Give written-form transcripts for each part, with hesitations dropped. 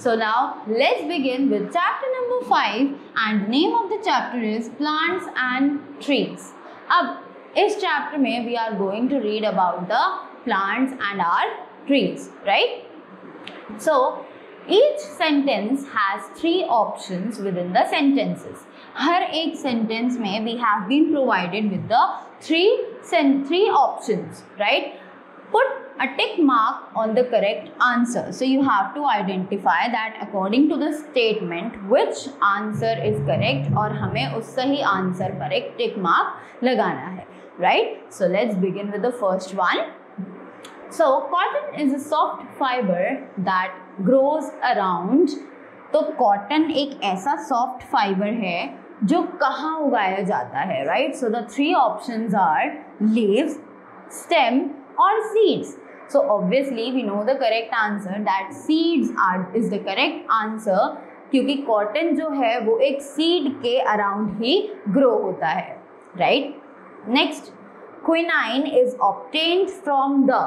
So now let's begin with chapter number 5 and name of the chapter is Plants and Trees. अब इस chapter में we are going to read about the plants and our trees, right? So each sentence has 3 options within the sentences. हर एक sentence में we have been provided with the three options, right? Put a tick mark on the correct answer. So you have to identify that according to the statement which answer is correct और हमें उस सही answer पर एक tick mark लगाना है, right? So let's begin with the first one. So cotton is a soft fiber that grows around. तो cotton एक ऐसा soft fiber है जो कहाँ उगाया जाता है, right? So the 3 options are leaves, stem or seeds. So obviously we know the correct answer that seeds is the correct answer क्योंकि cotton जो है वो एक seed के around ही grow होता है, right? Next, quinine is obtained from the.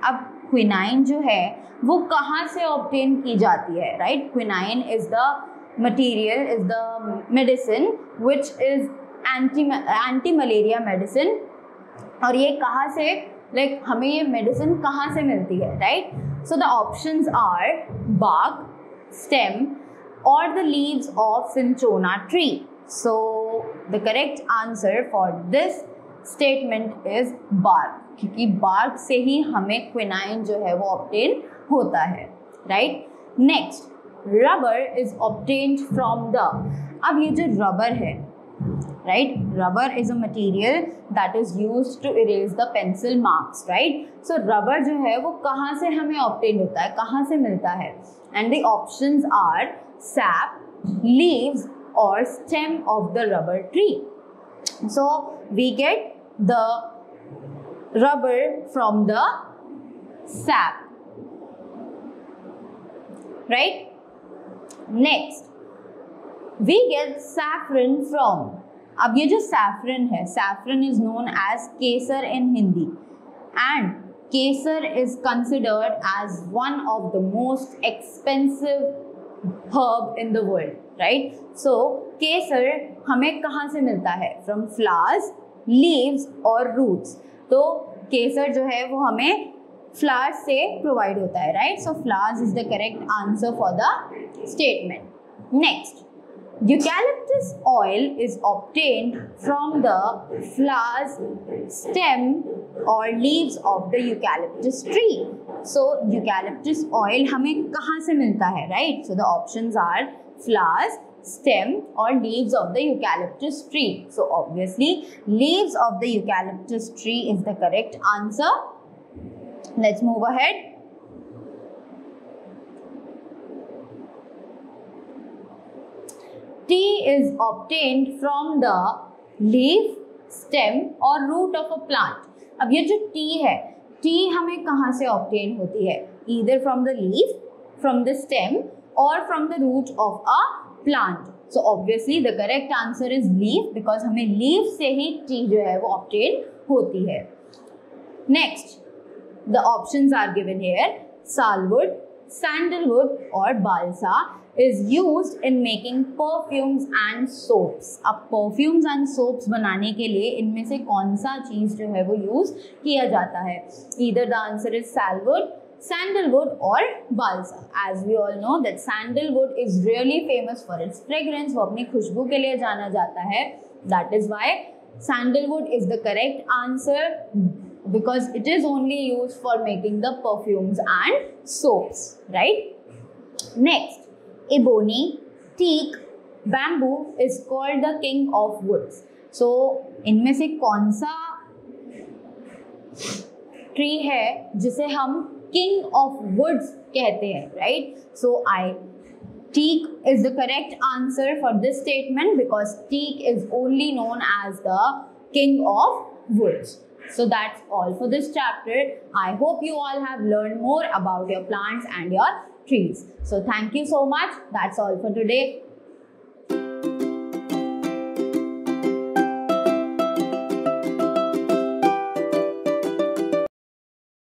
अब quinine जो है वो कहाँ से obtain की जाती है, right? Quinine is the material, is the medicine which is anti-malaria medicine और ये कहाँ से हमें ये मेडिसिन कहाँ से मिलती है, right? So the options are bark, stem or the leaves of cinchona tree. So the correct answer for this statement is bark, क्योंकि bark से ही हमें quinine जो है वो obtain होता है, right? Next, rubber is obtained from the. अब ये जो rubber है, right? Rubber is a material that is used to erase the pencil marks, right? So rubber जो है वो कहाँ से हमें obtain होता है, कहाँ से मिलता है? And the options are sap, leaves or stem of the rubber tree. So we get the rubber from the sap, right? Next, we get saffron from. अब ये जो saffron है, saffron is known as Kesar in Hindi and Kesar is considered as one of the most expensive herb in the world, right? So केसर हमें कहाँ से मिलता है? From flowers, leaves और roots. तो केसर जो है वो हमें flowers से provide होता है, right? So flowers is the correct answer for the statement. Next, eucalyptus oil is obtained from the flowers, stem or leaves of the eucalyptus tree. So eucalyptus oil हमें कहाँ से मिलता है, right? So the options are flowers, stem or leaves of the eucalyptus tree. So obviously leaves of the eucalyptus tree is the correct answer. Let's move ahead. Tea is obtained from the leaf, stem or root of a plant. अब ये जो tea है, tea हमें कहाँ से obtain होती है? Either from the leaf, from the stem or from the root of a plant. So obviously the correct answer is leaf because हमें leaf से ही tea जो है वो obtain होती है. Next, the options are given here. Salwood, sandalwood or balsa is used in making perfumes and soaps. अब perfumes and soaps बनाने के लिए इनमें से कौन सा चीज़ जो है वो यूज़ किया जाता है? Either the answer is salwood, sandalwood or balsa. As we all know that sandalwood is really famous for its fragrance. वो अपनी खुशबू के लिए जाना जाता है. That is why sandalwood is the correct answer because it is only used for making the perfumes and soaps, right? Next, ebony, teak, bamboo is called the king of woods. So इनमें से कौन सा tree है जिसे हम king of woods कहते हैं, right? So teak is the correct answer for this statement because teak is only known as the king of woods. So that's all for this chapter. I hope you all have learned more about your plants and your trees. So thank you so much. That's all for today.